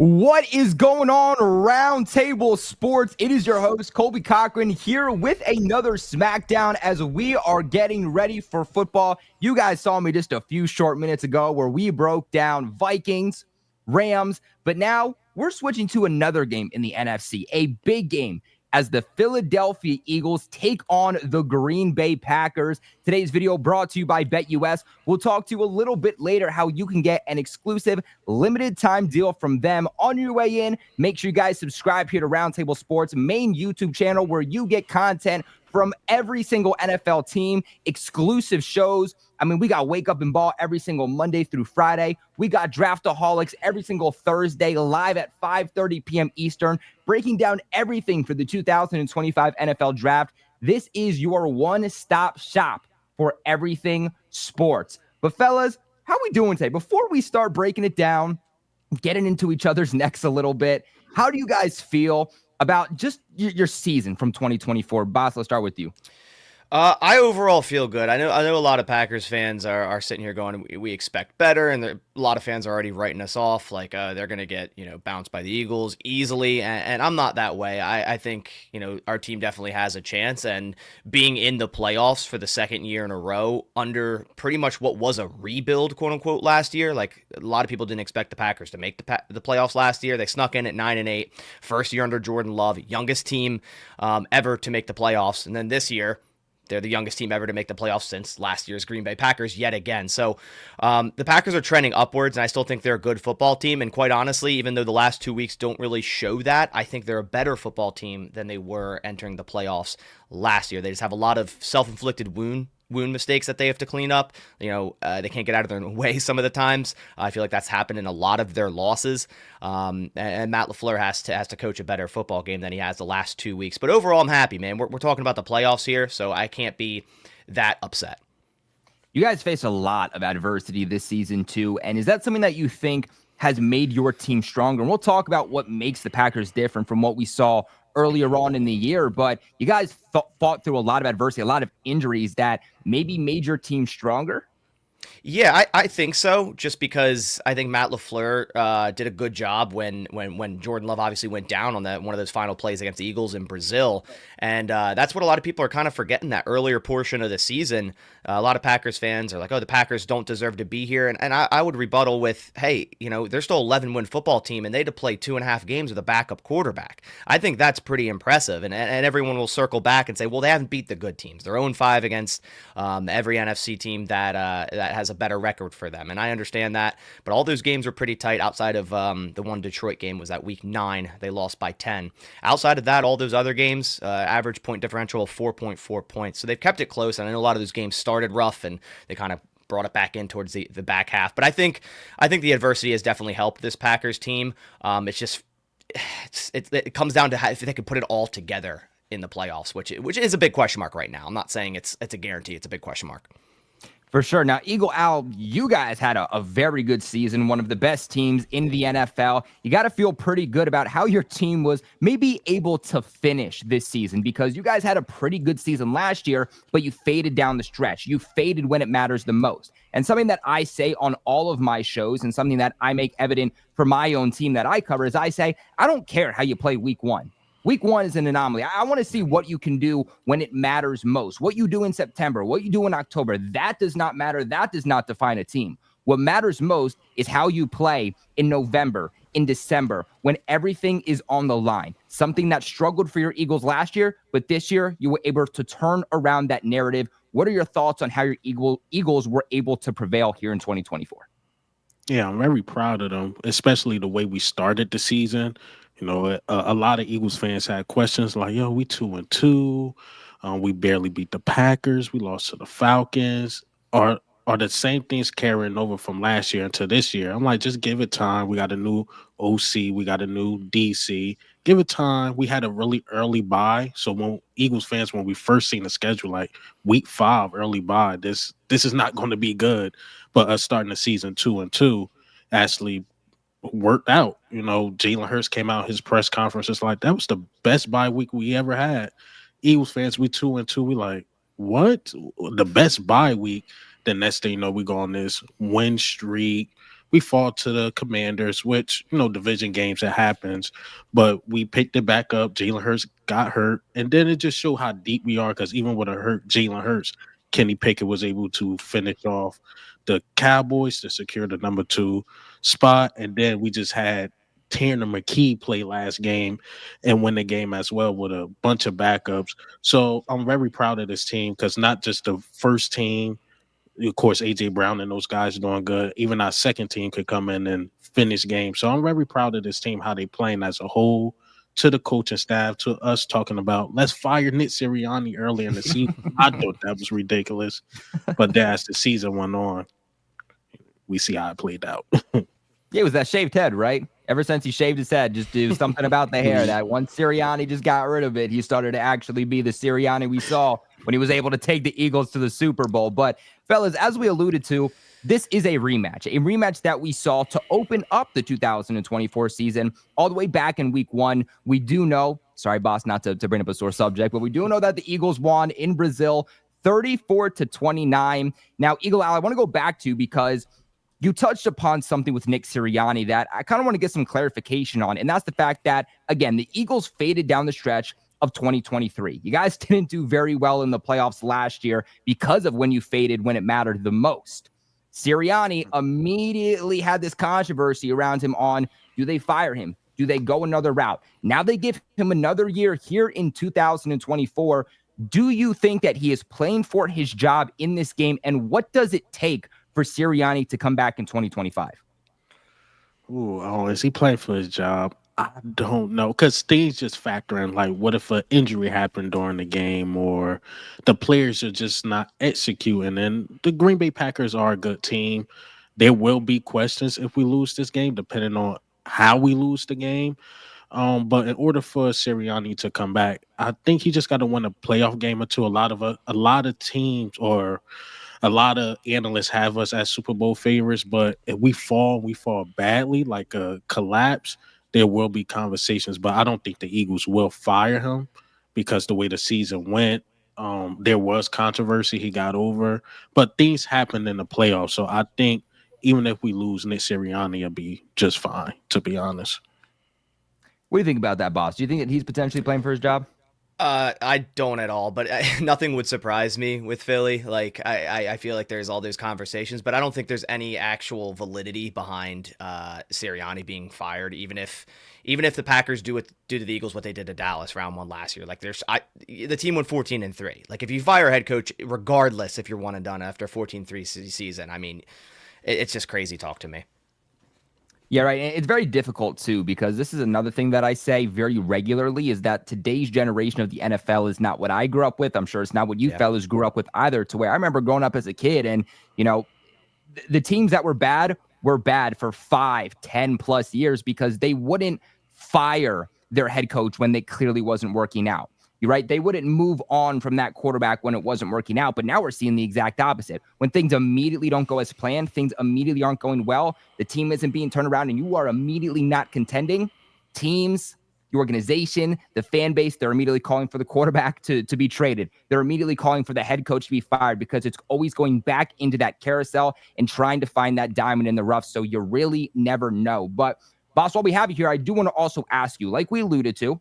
What is going on, Roundtable Sports? It is your host, Colby Cochran, here with another Smackdown as we are getting ready for football. You guys saw me just a few short minutes ago where we broke down Vikings, Rams, but now we're switching to another game in the NFC, a big game as the Philadelphia Eagles take on the Green Bay Packers. Today's video brought to you by BetUS. We'll talk to you a little bit later how you can get an exclusive limited time deal from them. On your way in, make sure you guys subscribe here to Roundtable Sports main YouTube channel where you get content from every single NFL team, exclusive shows. I mean, we got Wake Up and Ball every single Monday through Friday. We got Draftaholics every single Thursday live at 5:30 p.m. Eastern, breaking down everything for the 2025 NFL Draft. This is your one-stop shop for everything sports. But fellas, how we doing today? Before we start breaking it down, getting into each other's necks a little bit, how do you guys feel about just your season from 2024? Boss, let's start with you. I overall feel good. I know a lot of Packers fans are sitting here going, we expect better, and a lot of fans are already writing us off like they're going to get bounced by the Eagles easily, and I'm not that way. I think our team definitely has a chance, and being in the playoffs for the second year in a row under pretty much what was a rebuild, quote unquote, last year. Like a lot of people didn't expect the Packers to make the playoffs last year. They snuck in at 9-8, first year under Jordan Love, youngest team ever to make the playoffs, and then this year, they're the youngest team ever to make the playoffs since last year's Green Bay Packers yet again. So the Packers are trending upwards, and I still think they're a good football team. And quite honestly, even though the last 2 weeks don't really show that, I think they're a better football team than they were entering the playoffs last year. They just have a lot of self-inflicted wound mistakes that they have to clean up. They can't get out of their own way some of the times. I feel like that's happened in a lot of their losses. And Matt LaFleur has to coach a better football game than he has the last 2 weeks. But overall, I'm happy, man. We're talking about the playoffs here, so I can't be that upset. You guys face a lot of adversity this season too, and is that something that you think has made your team stronger? And we'll talk about what makes the Packers different from what we saw earlier on in the year, but you guys fought through a lot of adversity, a lot of injuries that maybe made your team stronger. Yeah, I think so. Just because I think Matt LaFleur did a good job when Jordan Love obviously went down on that one of those final plays against the Eagles in Brazil, and that's what a lot of people are kind of forgetting. That earlier portion of the season, a lot of Packers fans are like, "Oh, the Packers don't deserve to be here," and I would rebuttal with, "Hey, they're still 11-win football team, and they had to play 2.5 games with a backup quarterback. I think that's pretty impressive." And everyone will circle back and say, "Well, they haven't beat the good teams. They're 0-5 against every NFC team that has a better record for them," and I understand that, but all those games were pretty tight. Outside of the one Detroit game was that week 9, they lost by 10. Outside of that, all those other games, average point differential of 4.4 points, so they've kept it close. And I know a lot of those games started rough, and they kind of brought it back in towards the back half. But I think the adversity has definitely helped this Packers team. It comes down to if they can put it all together in the playoffs, which is a big question mark right now. I'm not saying it's a guarantee. It's a big question mark. For sure. Now, Eagle Owl, you guys had a very good season, one of the best teams in the NFL. You got to feel pretty good about how your team was maybe able to finish this season, because you guys had a pretty good season last year, but you faded down the stretch. You faded when it matters the most. And something that I say on all of my shows, and something that I make evident for my own team that I cover, is I say, I don't care how you play week 1. Week 1 is an anomaly. I want to see what you can do when it matters most. What you do in September, what you do in October, that does not matter. That does not define a team. What matters most is how you play in November, in December, when everything is on the line. Something that struggled for your Eagles last year, but this year you were able to turn around that narrative. What are your thoughts on how your Eagles were able to prevail here in 2024? Yeah, I'm very proud of them, especially the way we started the season. A lot of Eagles fans had questions like, "Yo, we 2-2. We barely beat the Packers. We lost to the Falcons. Are the same things carrying over from last year into this year?" I'm like, just give it time. We got a new OC. We got a new DC. Give it time. We had a really early bye. So when Eagles fans, when we first seen the schedule, like week 5, early bye, this is not going to be good. But us starting the season 2-2 actually worked out. Jalen Hurts came out his press conference. It's like, that was the best bye week we ever had. Eagles fans, we 2-2. We like, what? The best bye week. The next thing you know, we go on this win streak. we fall to the Commanders, which, division games, it happens. But we picked it back up. Jalen Hurts got hurt. And then it just showed how deep we are, because even with a hurt Jalen Hurts, Kenny Pickett was able to finish off the Cowboys to secure the number 2 spot. And then we just had Tanner McKee play last game and win the game as well with a bunch of backups. So I'm very proud of this team, because not just the first team, of course, AJ Brown and those guys are doing good. Even our second team could come in and finish games. So I'm very proud of this team, how they playing as a whole, to the coaching staff, to us talking about let's fire Nick Sirianni early in the season. I thought that was ridiculous. But then as the season went on, we see how it played out. Yeah, it was that shaved head, right? Ever since he shaved his head, just do something about the hair. That once Sirianni just got rid of it, he started to actually be the Sirianni we saw when he was able to take the Eagles to the Super Bowl. But fellas, as we alluded to, this is a rematch that we saw to open up the 2024 season all the way back in week 1. We do know, sorry, boss, not to bring up a sore subject, but we do know that the Eagles won in Brazil 34-29. Now, Eagle Al, I want to go back to, because you touched upon something with Nick Sirianni that I kind of want to get some clarification on, and that's the fact that, again, the Eagles faded down the stretch of 2023. You guys didn't do very well in the playoffs last year because of when you faded when it mattered the most. Sirianni immediately had this controversy around him on, do they fire him? Do they go another route? Now they give him another year here in 2024. Do you think that he is playing for his job in this game, and what does it take for Sirianni to come back in 2025? Is he playing for his job? I don't know, because things just factor in. Like, what if an injury happened during the game, or the players are just not executing? And the Green Bay Packers are a good team. There will be questions if we lose this game, depending on how we lose the game. But in order for Sirianni to come back, I think he just got to win a playoff game or two. A lot of teams, or a lot of analysts, have us as Super Bowl favorites, but if we fall badly, like a collapse, there will be conversations. But I don't think the Eagles will fire him, because the way the season went, there was controversy he got over, but things happened in the playoffs. So I think even if we lose, Nick Sirianni will be just fine, to be honest. What do you think about that, boss? Do you think that he's potentially playing for his job? I don't at all, but nothing would surprise me with Philly. Like, I feel like there's all those conversations, but I don't think there's any actual validity behind Sirianni being fired. Even if the Packers do to the Eagles what they did to Dallas round 1 last year, like the team went 14-3. Like, if you fire a head coach, regardless if you're one and done after a 14-3 season, I mean, it's just crazy talk to me. Yeah, right. And it's very difficult, too, because this is another thing that I say very regularly, is that today's generation of the NFL is not what I grew up with. I'm sure it's not what you fellas grew up with either, to where I remember growing up as a kid, and, the teams that were bad for 5, 10 plus years, because they wouldn't fire their head coach when they clearly wasn't working out. You're right. They wouldn't move on from that quarterback when it wasn't working out. But now we're seeing the exact opposite. When things immediately don't go as planned, things immediately aren't going well, the team isn't being turned around, and you are immediately not contending. Teams, the organization, the fan base, they're immediately calling for the quarterback to be traded. They're immediately calling for the head coach to be fired, because it's always going back into that carousel and trying to find that diamond in the rough. So you really never know. But, boss, while we have you here, I do want to also ask you, like we alluded to,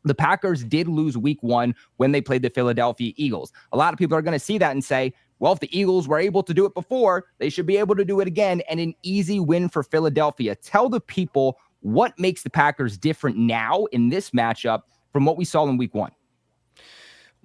the Packers did lose week 1 when they played the Philadelphia Eagles. A lot of people are going to see that and say, well, if the Eagles were able to do it before, they should be able to do it again, and an easy win for Philadelphia. Tell the people what makes the Packers different now in this matchup from what we saw in week 1.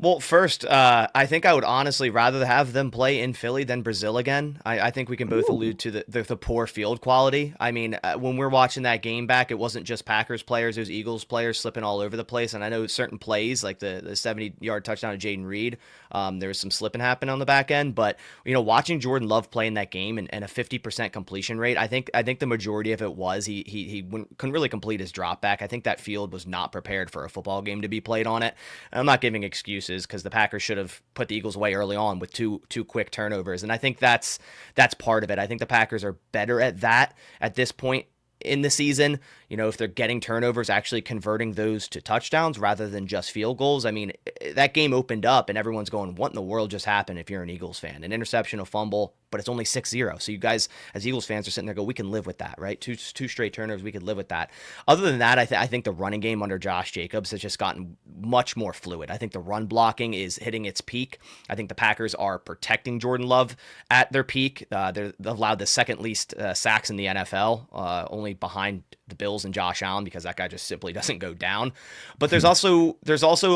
Well, first, I think I would honestly rather have them play in Philly than Brazil again. I think we can both allude to the poor field quality. I mean, when we're watching that game back, it wasn't just Packers players, it was Eagles players slipping all over the place. And I know certain plays, like the 70-yard touchdown to Jaden Reed, there was some slipping happening on the back end. But, watching Jordan Love play in that game and a 50% completion rate, I think the majority of it was he couldn't really complete his drop back. I think that field was not prepared for a football game to be played on it. I'm not giving excuses, because the Packers should have put the Eagles away early on with two quick turnovers. And I think that's part of it. I think the Packers are better at that at this point in the season. If they're getting turnovers, actually converting those to touchdowns rather than just field goals. I mean, that game opened up and everyone's going, what in the world just happened if you're an Eagles fan? An interception, a fumble, but it's only 6-0. So you guys, as Eagles fans, are sitting there go, we can live with that, right? Two straight turnovers, we could live with that. Other than that, I think the running game under Josh Jacobs has just gotten much more fluid. I think the run blocking is hitting its peak. I think the Packers are protecting Jordan Love at their peak. They've allowed the second least sacks in the NFL, only behind the Bills and Josh Allen, because that guy just simply doesn't go down. But there's also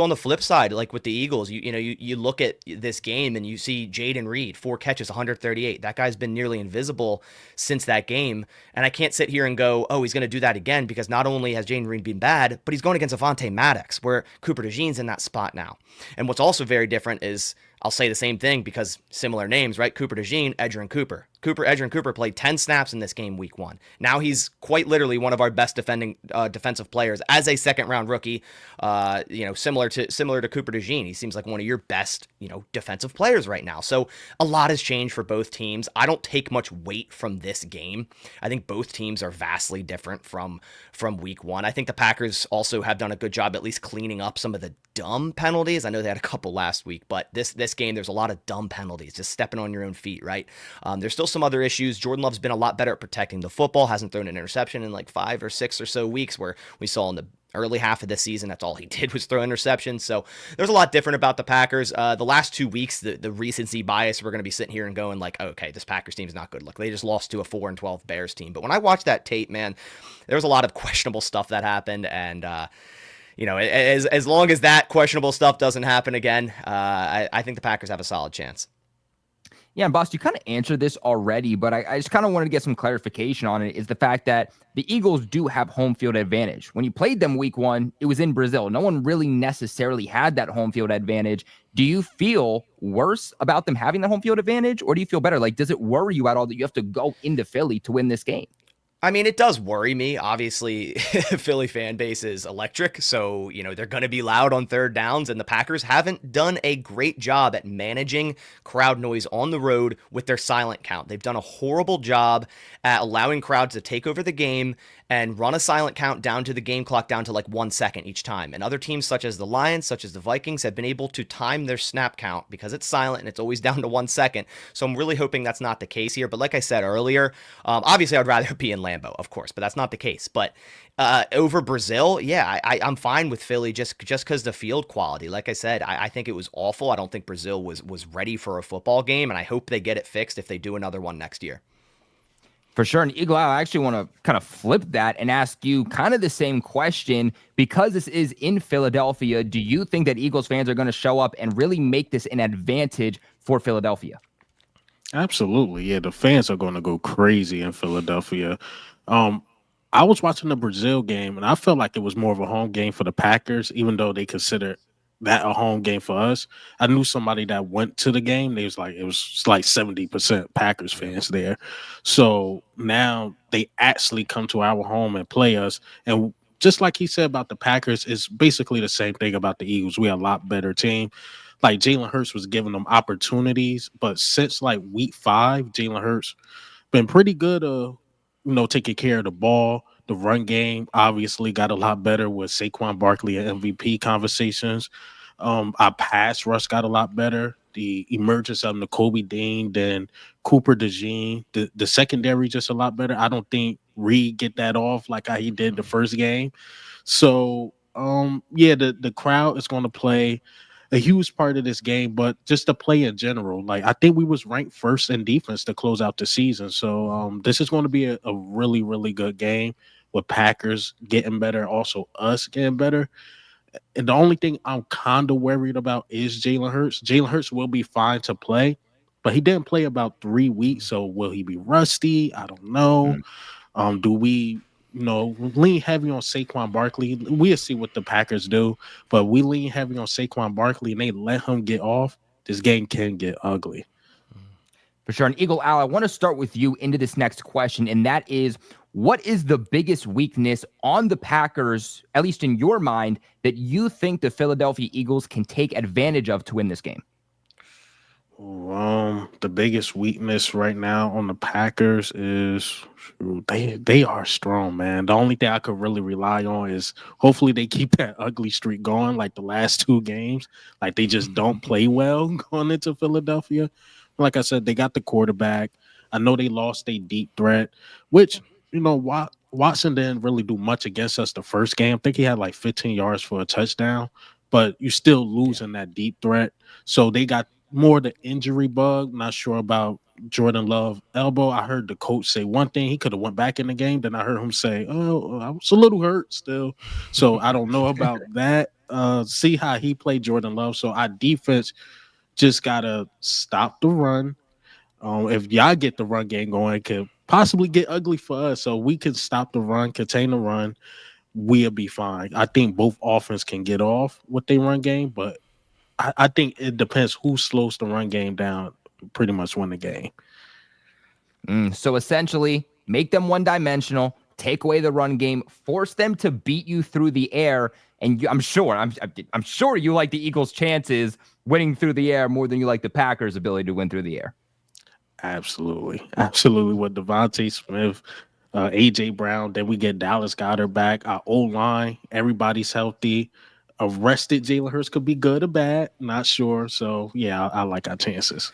on the flip side, like with the Eagles, you look at this game and you see Jaden Reed, 4 catches, 138. That guy's been nearly invisible since that game. And I can't sit here and go, oh, he's going to do that again, because not only has Jaden Reed been bad, but he's going against Avonte Maddox, where Cooper DeJean's in that spot now. And what's also very different is, I'll say the same thing because similar names, right? Cooper DeJean, Edgerrin Cooper. Edgerrin Cooper played 10 snaps in this game week 1. Now he's quite literally one of our best defensive players as a second-round rookie, similar to Cooper DeJean. He seems like one of your best, defensive players right now. So a lot has changed for both teams. I don't take much weight from this game. I think both teams are vastly different from week 1. I think the Packers also have done a good job at least cleaning up some of the dumb penalties. I know they had a couple last week, but this game, there's a lot of dumb penalties, just stepping on your own feet, right? There's still some other issues. Jordan Love's been a lot better at protecting the football, hasn't thrown an interception in like 5 or 6 or so weeks, where we saw in the early half of the season, that's all he did was throw interceptions. So there's a lot different about the Packers. The last 2 weeks, the recency bias, we're going to be sitting here and going like, okay, this Packers team is not good. Look, they just lost to a 4-12 Bears team. But when I watched that tape, man, there was a lot of questionable stuff that happened. And, as long as that questionable stuff doesn't happen again, I think the Packers have a solid chance. Yeah, and boss, you kind of answered this already, but I just kind of wanted to get some clarification on it, is the fact that the Eagles do have home field advantage. When you played them week 1, it was in Brazil. No one really necessarily had that home field advantage. Do you feel worse about them having the home field advantage, or do you feel better? Like, does it worry you at all that you have to go into Philly to win this game? I mean, it does worry me. Obviously, Philly fan base is electric, so, they're going to be loud on third downs, and the Packers haven't done a great job at managing crowd noise on the road with their silent count. They've done a horrible job at allowing crowds to take over the game and run a silent count down to the game clock down to like 1 second each time. And other teams such as the Lions, such as the Vikings, have been able to time their snap count because it's silent and it's always down to 1 second. So I'm really hoping that's not the case here. But like I said earlier, obviously I'd rather be in Lambeau, of course, but that's not the case. But over Brazil, yeah, I'm fine with Philly just because the field quality. Like I said, I think it was awful. I don't think Brazil was ready for a football game, and I hope they get it fixed if they do another one next year. For sure. And Eagle, I actually want to kind of flip that and ask you kind of the same question. Because this is in Philadelphia, do you think that Eagles fans are going to show up and really make this an advantage for Philadelphia? Absolutely. Yeah, the fans are going to go crazy in Philadelphia. I was watching the Brazil game, and I felt like it was more of a home game for the Packers, even though they consider that a home game for us. I knew somebody that went to the game. It was like 70% Packers fans there. So now they actually come to our home and play us. And just like he said about the Packers, it's basically the same thing about the Eagles. We are a lot better team. Like Jalen Hurts was giving them opportunities, but since like week 5, Jalen Hurts been pretty good, taking care of the ball. The run game obviously got a lot better with Saquon Barkley and MVP conversations. Our pass rush got a lot better. The emergence of Nakobe Dean, then Cooper DeJean, the secondary just a lot better. I don't think Reed get that off like how he did the first game. So, the crowd is going to play a huge part of this game, but just to play in general, like I think we was ranked first in defense to close out the season. So this is going to be a really, really good game with Packers getting better, also us getting better. And the only thing I'm kind of worried about is Jalen Hurts. Jalen Hurts will be fine to play, but he didn't play about 3 weeks. So will he be rusty? I don't know. Do we lean heavy on Saquon Barkley? We'll see what the Packers do, but we lean heavy on Saquon Barkley and they let him get off. This game can get ugly. For sure. And Eagle Al, I want to start with you into this next question, and that is, what is the biggest weakness on the Packers, at least in your mind, that you think the Philadelphia Eagles can take advantage of to win this game? The biggest weakness right now on the Packers is shoot, they are strong, man. The only thing I could really rely on is hopefully they keep that ugly streak going, like the last two games. Like they just don't play well going into Philadelphia. Like I said, they got the quarterback. I know they lost a deep threat, which Watson didn't really do much against us the first game. I think he had like 15 yards for a touchdown, but you still losing that deep threat. So they got more the injury bug. Not sure about Jordan Love elbow. I heard the coach say one thing. He could have went back in the game. Then I heard him say, "Oh, I was a little hurt still." So I don't know about that. See how he played Jordan Love. So our defense just gotta stop the run. If y'all get the run game going, it could possibly get ugly for us. So we can stop the run, contain the run. We'll be fine. I think both offense can get off with their run game, but I think it depends who slows the run game down. Pretty much win the game. So essentially, make them one-dimensional, take away the run game, force them to beat you through the air, and I'm sure you like the Eagles' chances winning through the air more than you like the Packers' ability to win through the air. Absolutely. With Devontae Smith, AJ Brown, then we get Dallas Goedert back. Our O line, everybody's healthy. Arrested Jalen Hurts could be good or bad, not sure. So yeah, I like our chances.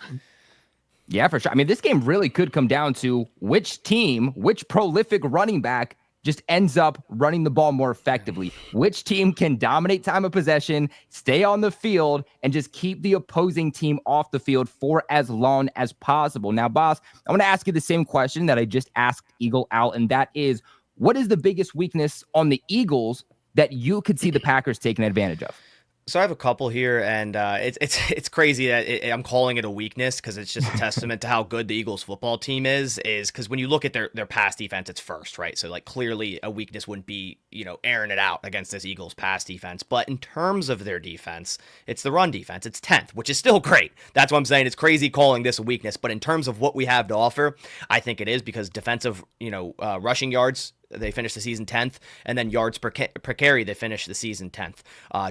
Yeah, for sure. I mean, this game really could come down to which prolific running back just ends up running the ball more effectively. Which team can dominate time of possession, stay on the field, and just keep the opposing team off the field for as long as possible. Now, boss, I want to ask you the same question that I just asked Eagle Out, and that is, what is the biggest weakness on the Eagles that you could see the Packers taking advantage of? So I have a couple here, and it's crazy that I'm calling it a weakness because it's just a testament to how good the Eagles football team is because when you look at their pass defense, it's first, right? So like clearly a weakness wouldn't be airing it out against this Eagles pass defense, but in terms of their defense, it's the run defense. It's 10th, which is still great. That's what I'm saying. It's crazy calling this a weakness, but in terms of what we have to offer, I think it is because defensive rushing yards. They finished the season 10th, and then yards per carry, they finished the season 10th.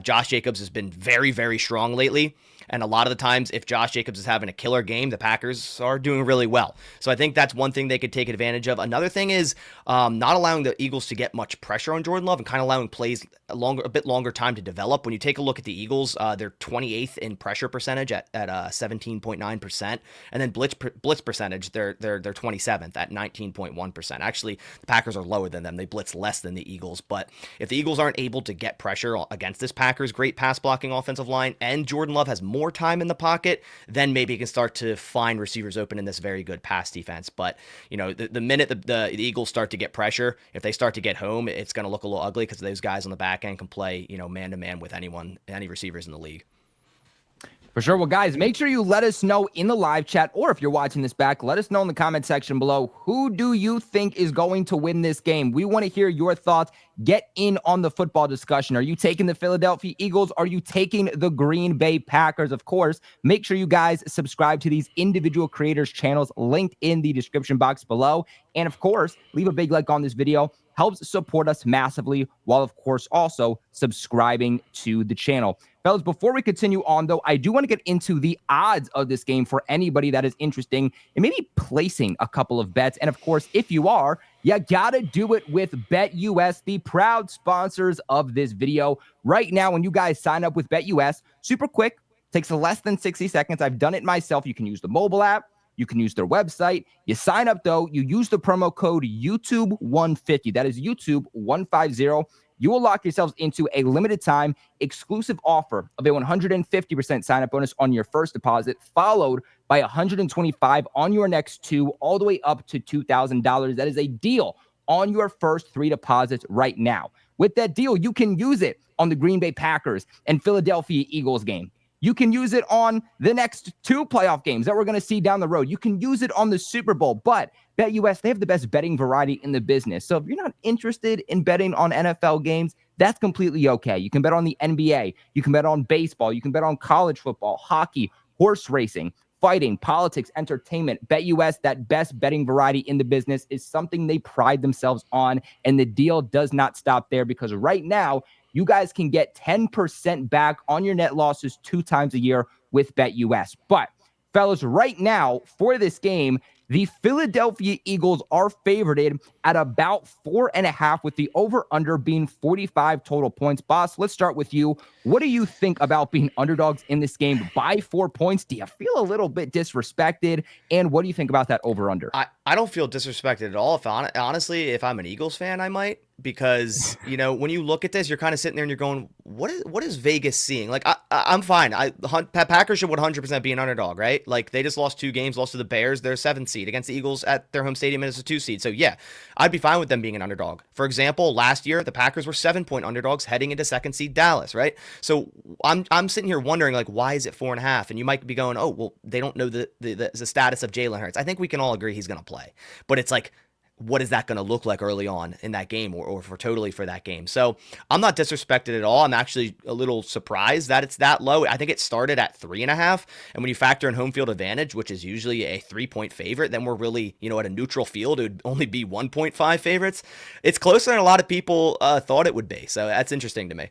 Josh Jacobs has been very, very strong lately, and a lot of the times, if Josh Jacobs is having a killer game, the Packers are doing really well. So I think that's one thing they could take advantage of. Another thing is not allowing the Eagles to get much pressure on Jordan Love and kind of allowing plays a bit longer time to develop. When you take a look at the Eagles, they're 28th in pressure percentage at 17.9%, and then blitz percentage, they're 27th at 19.1%. Actually, the Packers are lower than them. They blitz less than the Eagles, but if the Eagles aren't able to get pressure against this Packers great pass blocking offensive line and Jordan Love has more time in the pocket, then maybe he can start to find receivers open in this very good pass defense. But the minute the Eagles start to get pressure, if they start to get home, it's going to look a little ugly because those guys on the back end can play man to man with any receivers in the league. For sure. Well, guys, make sure you let us know in the live chat, or if you're watching this back, let us know in the comment section below, who do you think is going to win this game? We want to hear your thoughts. Get in on the football discussion. Are you taking the Philadelphia Eagles? Are you taking the Green Bay Packers? Of course, make sure you guys subscribe to these individual creators' channels linked in the description box below. And of course, leave a big like on this video. Helps support us massively, while of course also subscribing to the channel. Fellas, before we continue on, though, I do want to get into the odds of this game for anybody that is interesting in maybe placing a couple of bets. And of course, if you are, you gotta do it with BetUS, the proud sponsors of this video. Right now, when you guys sign up with BetUS, super quick, takes less than 60 seconds. I've done it myself. You can use the mobile app. You can use their website. You sign up, though. You use the promo code YouTube150. That is YouTube150. You will lock yourselves into a limited time exclusive offer of a 150% sign-up bonus on your first deposit, followed by 125 on your next two, all the way up to $2,000. That is a deal on your first three deposits right now. With that deal, you can use it on the Green Bay Packers and Philadelphia Eagles game. You can use it on the next two playoff games that we're going to see down the road. You can use it on the Super Bowl, but BetUS, they have the best betting variety in the business. So if you're not interested in betting on NFL games, that's completely okay. You can bet on the NBA. You can bet on baseball. You can bet on college football, hockey, horse racing, fighting, politics, entertainment. BetUS, that best betting variety in the business, is something they pride themselves on. And the deal does not stop there, because right now, you guys can get 10% back on your net losses 2 times a year with BetUS. But Fellas, right now for this game, the Philadelphia Eagles are favored at about 4.5, with the over-under being 45 total points. Boss, let's start with you. What do you think about being underdogs in this game by 4 points? Do you feel a little bit disrespected? And what do you think about that over-under? I don't feel disrespected at all. Honestly, if I'm an Eagles fan, I might, because when you look at this, you're kind of sitting there and you're going, what is Vegas seeing? Like I'm fine. Packers should 100% be an underdog, right? Like they just lost 2 games, lost to the Bears. They're a 7th seed against the Eagles at their home stadium, and it's a 2 seed. So yeah, I'd be fine with them being an underdog. For example, last year the Packers were 7-point underdogs heading into 2nd seed Dallas, right? So I'm sitting here wondering, like, why is it 4.5? And you might be going, oh well, they don't know the status of Jalen Hurts. I think we can all agree he's gonna play. But it's like, what is that going to look like early on in that game, or for that game? So I'm not disrespected at all. I'm actually a little surprised that it's that low. I think it started at 3.5. And when you factor in home field advantage, which is usually a 3-point favorite, then we're really, at a neutral field, it would only be 1.5 favorites. It's closer than a lot of people thought it would be. So that's interesting to me.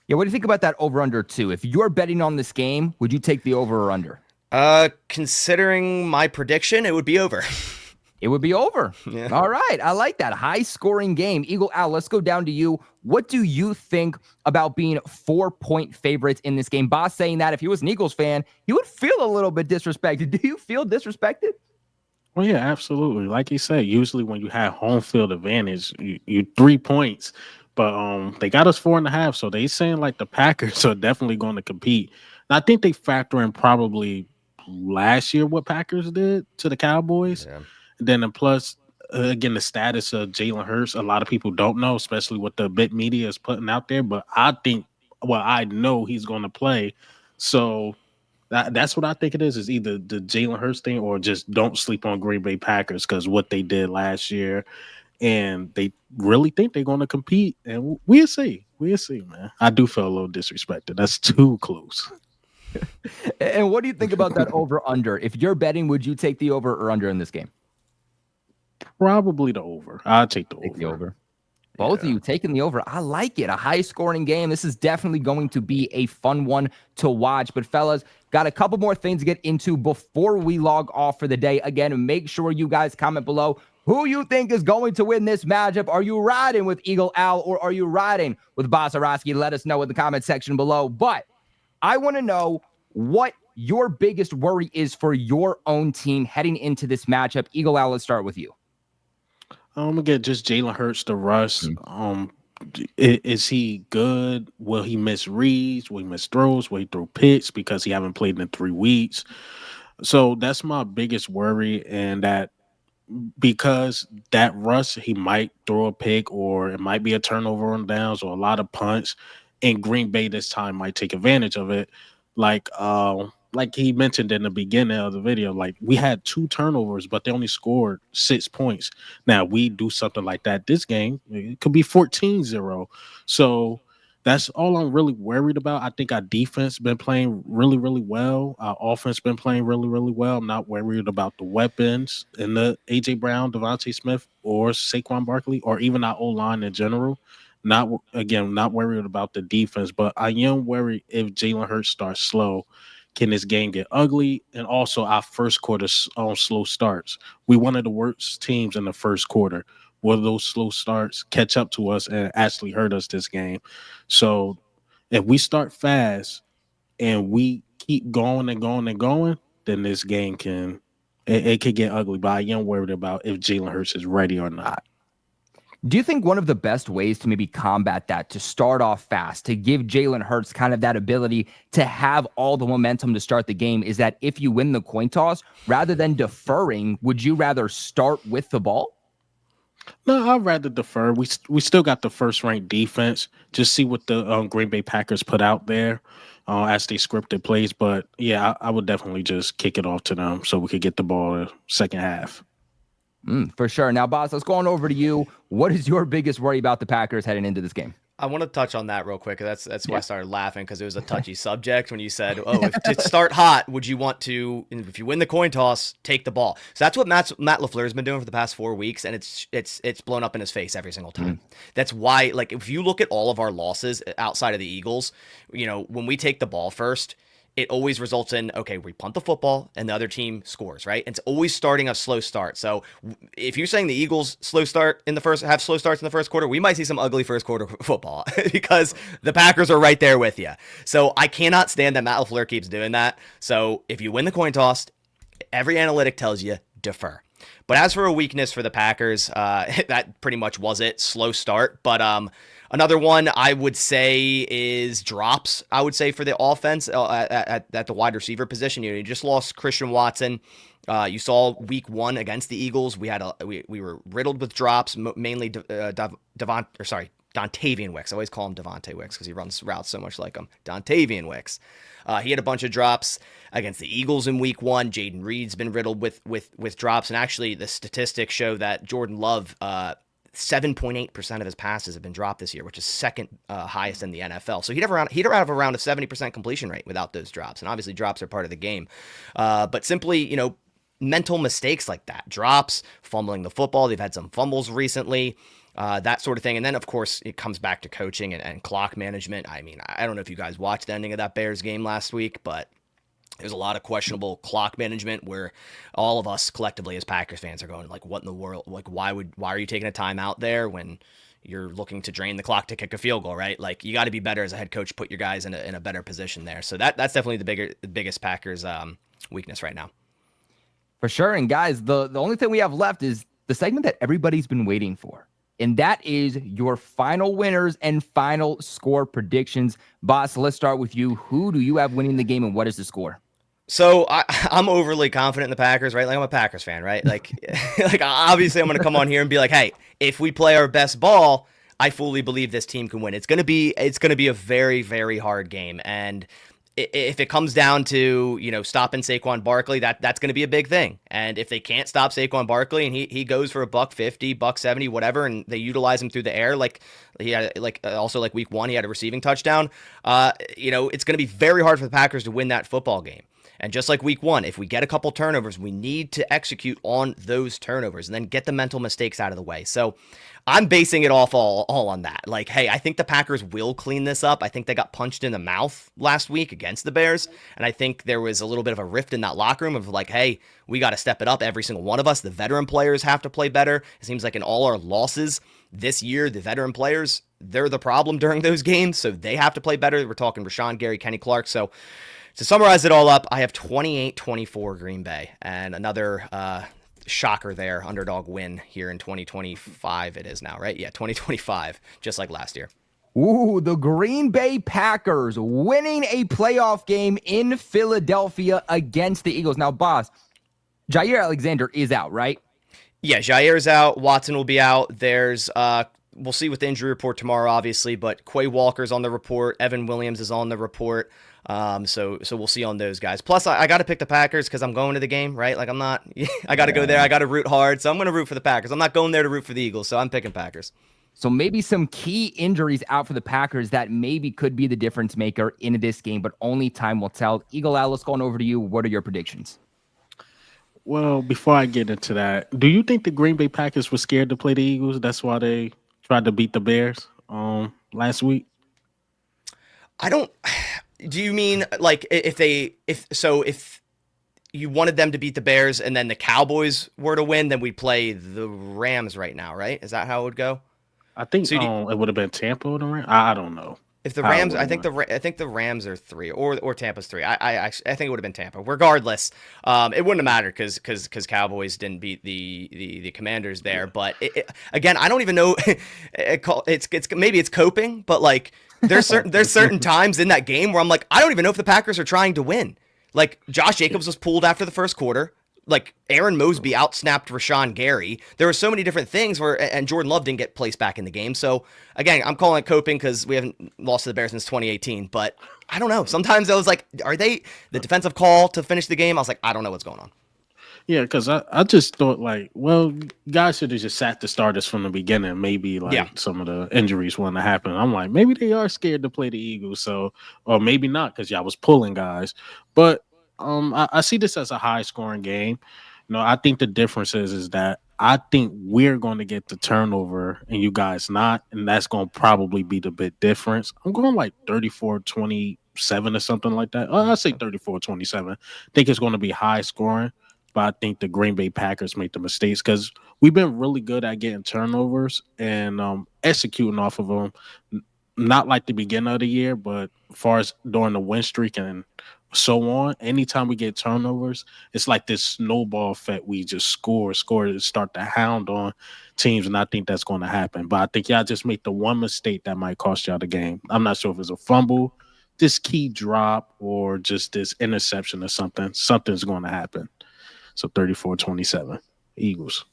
Yeah, what do you think about that over-under too? If you're betting on this game, would you take the over or under? Considering my prediction, it would be over. It would be over. Yeah. All right. I like that. High-scoring game. Eagle Al, let's go down to you. What do you think about being 4-point favorites in this game? Boss saying that if he was an Eagles fan, he would feel a little bit disrespected. Do you feel disrespected? Well, yeah, absolutely. Like you said, usually when you have home field advantage, you 3 points. But they got us 4.5, so they saying like the Packers are definitely going to compete. And I think they factor in probably last year what Packers did to the Cowboys. Yeah. Then plus, again, the status of Jalen Hurts, a lot of people don't know, especially what the bit media is putting out there. But I know he's going to play. So that's what I think it is either the Jalen Hurts thing or just don't sleep on Green Bay Packers, because what they did last year, and they really think they're going to compete. And we'll see. We'll see, man. I do feel a little disrespected. That's too close. And what do you think about that over-under? If you're betting, would you take the over or under in this game? Probably the over. I'll take the over. Take the over. Both of you taking the over. I like it. A high-scoring game. This is definitely going to be a fun one to watch. But, fellas, got a couple more things to get into before we log off for the day. Again, make sure you guys comment below who you think is going to win this matchup. Are you riding with Eagle Al, or are you riding with Boss Orosky? Let us know in the comment section below. But I want to know what your biggest worry is for your own team heading into this matchup. Eagle Al, let's start with you. Again, just Jalen Hurts, the rush. Is he good? Will he miss reads? Will he miss throws? Will he throw picks because he haven't played in 3 weeks? So that's my biggest worry, and that because that rush, he might throw a pick, or it might be a turnover on downs, or a lot of punts, and Green Bay this time might take advantage of it. Like he mentioned in the beginning of the video, like we had 2 turnovers, but they only scored 6 points. Now we do something like that this game, it could be 14-0. So that's all I'm really worried about. I think our defense been playing really, really well. Our offense been playing really, really well. I'm not worried about the weapons and the AJ Brown, Devontae Smith, or Saquon Barkley, or even our O-line in general. Not worried about the defense, but I am worried if Jalen Hurts starts slow. Can this game get ugly? And also our first quarter slow starts. We one of the worst teams in the first quarter. Will those slow starts catch up to us and actually hurt us this game? So if we start fast and we keep going and going and going, then this game could get ugly. But I am worried about if Jalen Hurts is ready or not. Do you think one of the best ways to maybe combat that, to start off fast, to give Jalen Hurts kind of that ability to have all the momentum to start the game, is that if you win the coin toss, rather than deferring, would you rather start with the ball? No, I'd rather defer. We still got the first-ranked defense. Just see what the Green Bay Packers put out there as they scripted plays. But, yeah, I would definitely just kick it off to them so we could get the ball in the second half. For sure. Now, Boss, let's go on over to you. What is your biggest worry about the Packers heading into this game? I want to touch on that real quick. That's why I started laughing, because it was a touchy subject when you said, "Oh, if to start hot, would you want to? If you win the coin toss, take the ball." So that's what Matt LaFleur has been doing for the past 4 weeks, and it's blown up in his face every single time. That's why, like, if you look at all of our losses outside of the Eagles, when we take the ball first, it always results in, okay, we punt the football and the other team scores, right? It's always starting a slow start. So if you're saying the Eagles slow starts in the first quarter, we might see some ugly first quarter football because the Packers are right there with you. So I cannot stand that Matt LaFleur keeps doing that. So if you win the coin toss, every analytic tells you defer. But as for a weakness for the Packers, that pretty much was it. Slow start. But another one I would say is drops, I would say, for the offense at the wide receiver position. You just lost Christian Watson. You saw week 1 against the Eagles. We were riddled with drops, mainly Dontavian Wicks. I always call him Devontae Wicks because he runs routes so much like him. Dontavian Wicks. He had a bunch of drops against the Eagles in week 1. Jaden Reed's been riddled with drops. And actually, the statistics show that Jordan Love, 7.8% of his passes have been dropped this year, which is second highest in the NFL. So he'd have around a 70% completion rate without those drops. And obviously, drops are part of the game. But simply, mental mistakes like that, drops, fumbling the football. They've had some fumbles recently. That sort of thing. And then, of course, it comes back to coaching and clock management. I mean, I don't know if you guys watched the ending of that Bears game last week, but there's a lot of questionable clock management where all of us collectively as Packers fans are going like, what in the world? Like, why are you taking a timeout there when you're looking to drain the clock to kick a field goal, right? Like, you got to be better as a head coach, put your guys in a better position there. So that's definitely the biggest Packers weakness right now. For sure. And guys, the only thing we have left is the segment that everybody's been waiting for. And that is your final winners and final score predictions. Boss, let's start with you. Who do you have winning the game and what is the score? So I'm overly confident in the Packers, right? Like, I'm a Packers fan, right? Like, obviously I'm going to come on here and be like, hey, if we play our best ball, I fully believe this team can win. It's going to be a very, very hard game. And if it comes down to, stopping Saquon Barkley, that's going to be a big thing. And if they can't stop Saquon Barkley and he goes for $150, $170, whatever, and they utilize him through the air, like he had, also like week 1, he had a receiving touchdown. It's going to be very hard for the Packers to win that football game. And just like week 1, if we get a couple turnovers, we need to execute on those turnovers and then get the mental mistakes out of the way. So I'm basing it off all on that. Like, hey, I think the Packers will clean this up. I think they got punched in the mouth last week against the Bears. And I think there was a little bit of a rift in that locker room of like, hey, we got to step it up. Every single one of us, the veteran players have to play better. It seems like in all our losses this year, the veteran players, they're the problem during those games. So they have to play better. We're talking Rashawn Gary, Kenny Clark. So to summarize it all up, I have 28-24 Green Bay and another shocker there, underdog win here in 2025 it is now, right? Yeah, 2025, just like last year. Ooh, the Green Bay Packers winning a playoff game in Philadelphia against the Eagles. Now, boss, Jair Alexander is out, right? Yeah, Jair's out. Watson will be out. There's we'll see with the injury report tomorrow, obviously, but Quay Walker's on the report. Evan Williams is on the report. So we'll see on those guys. Plus, I got to pick the Packers because I'm going to the game, right? Like, I got to go there. I got to root hard. So I'm going to root for the Packers. I'm not going there to root for the Eagles. So I'm picking Packers. So maybe some key injuries out for the Packers that maybe could be the difference maker in this game, but only time will tell. Eagle Atlas, going over to you. What are your predictions? Well, before I get into that, do you think the Green Bay Packers were scared to play the Eagles? That's why they tried to beat the Bears last week? I don't. Do you mean like if you wanted them to beat the Bears and then the Cowboys were to win, then we'd play the Rams right now, right? Is that how it would go? I think it would have been Tampa or the Rams. I don't know. If the Rams, I think the Rams are 3 or Tampa's 3. I think it would have been Tampa. Regardless, it wouldn't have mattered because Cowboys didn't beat the Commanders there. But again, I don't even know. It's maybe it's coping, but like there's certain times in that game where I'm like, I don't even know if the Packers are trying to win. Like Josh Jacobs was pulled after the first quarter. Like Aaron Mosby outsnapped Rashawn Gary. There were so many different things and Jordan Love didn't get placed back in the game. So again, I'm calling it coping because we haven't lost to the Bears since 2018. But I don't know. Sometimes I was like, are they the defensive call to finish the game? I was like, I don't know what's going on. Yeah, because I just thought like, well, guys should have just sat the starters from the beginning. Maybe some of the injuries wouldn't have happened. I'm like, maybe they are scared to play the Eagles. So, or maybe not because y'all was pulling guys. But I see this as a high scoring game. I think the difference is that I think we're going to get the turnover and you guys not, and that's going to probably be the big difference. I'm going like 34-27 or something like that. I say 34-27. I think it's going to be high scoring, but I think the Green Bay Packers make the mistakes because we've been really good at getting turnovers and executing off of them. Not like the beginning of the year, but as far as during the win streak and so on, anytime we get turnovers, it's like this snowball effect. We just score, and start to hound on teams, and I think that's going to happen. But I think y'all just make the one mistake that might cost y'all the game. I'm not sure if it's a fumble, this key drop, or just this interception or something. Something's going to happen. So 34-27, Eagles.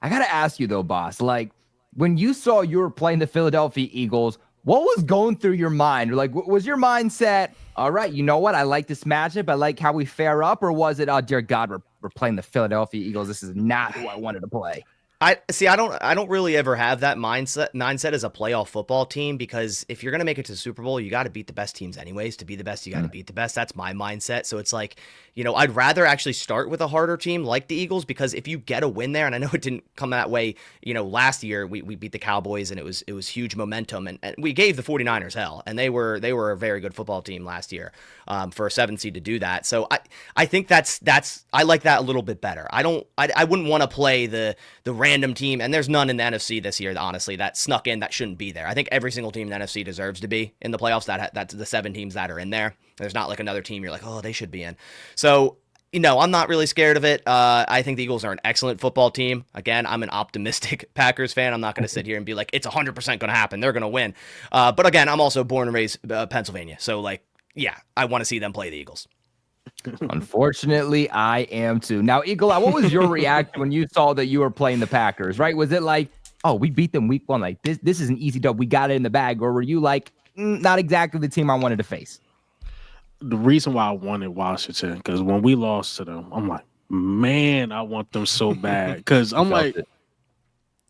I got to ask you, though, boss, like when you saw you were playing the Philadelphia Eagles, what was going through your mind? Like, was your mindset, all right, you know what? I like this matchup. I like how we fare up. Or was it, oh, dear God, we're playing the Philadelphia Eagles. This is not who I wanted to play. I don't really ever have that mindset as a playoff football team, because if you're going to make it to the Super Bowl, you got to beat the best teams anyways. To be the best, you got to beat the best. That's my mindset. So it's like, I'd rather actually start with a harder team like the Eagles, because if you get a win there, and I know it didn't come that way, last year we beat the Cowboys and it was huge momentum, and we gave the 49ers hell, and they were a very good football team last year for a 7 seed to do that. So I think that's I like that a little bit better. I wouldn't want to play the random team, and there's none in the NFC this year, honestly, that snuck in that shouldn't be there. I think every single team in the NFC deserves to be in the playoffs. That's the 7 teams that are in there. There's not like another team you're like, oh, they should be in. So, I'm not really scared of it. I think the Eagles are an excellent football team. Again, I'm an optimistic Packers fan. I'm not going to sit here and be like, it's 100% going to happen. They're going to win. But again, I'm also born and raised Pennsylvania. So, like, yeah, I want to see them play the Eagles. Unfortunately, I am too. Now, Eagle Eye, what was your reaction when you saw that you were playing the Packers, right? Was it like, oh, we beat them week 1, like this is an easy dub, we got it in the bag? Or were you like, not exactly the team I wanted to face? The reason why I wanted Washington, because when we lost to them, I'm like, man, I want them so bad. Because I'm like,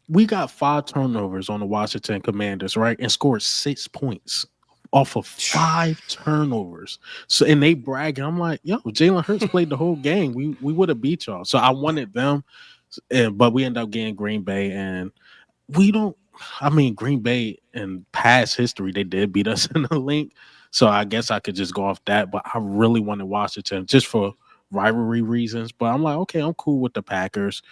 we got 5 turnovers on the Washington Commanders, right? And scored 6 points off of 5 turnovers. So, and they bragging. I'm like, yo, Jalen Hurts played the whole game. We would have beat y'all. So I wanted them, but we ended up getting Green Bay, and Green Bay in past history, they did beat us in the link. So I guess I could just go off that. But I really wanted Washington just for rivalry reasons. But I'm like, okay, I'm cool with the Packers.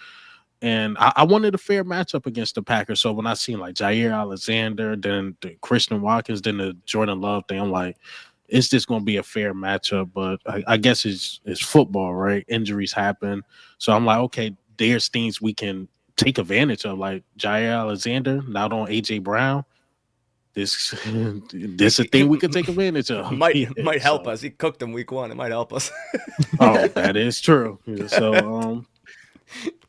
And I wanted a fair matchup against the Packers. So when I seen like Jair Alexander, then the Christian Watkins, then the Jordan Love thing, I'm like, it's just going to be a fair matchup. But I guess it's football, right? Injuries happen. So I'm like, okay, there's things we can take advantage of, like Jair Alexander, not on A.J. Brown. This a thing we could take advantage of. Might help us. He cooked them week 1. It might help us. Oh, that is true. So,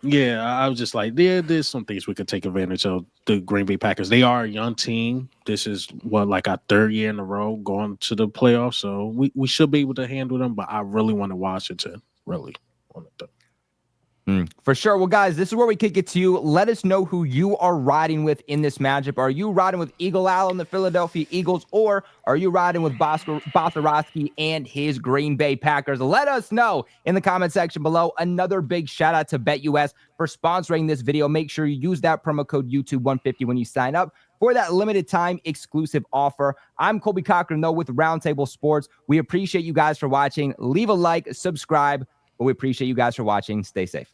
yeah, I was just like, there's some things we could take advantage of. The Green Bay Packers, they are a young team. This is like our 3rd year in a row going to the playoffs. So we should be able to handle them. But I really want Washington. Really want it. For sure. Well, guys, this is where we kick it to you. Let us know who you are riding with in this matchup. Are you riding with Eagle Owl and the Philadelphia Eagles, or are you riding with Botharowski and his Green Bay Packers? Let us know in the comment section below. Another big shout out to BetUS for sponsoring this video. Make sure you use that promo code YouTube150 when you sign up for that limited time exclusive offer. I'm Colby Cochran, though, with Roundtable Sports. We appreciate you guys for watching. Leave a like, subscribe. But we appreciate you guys for watching. Stay safe.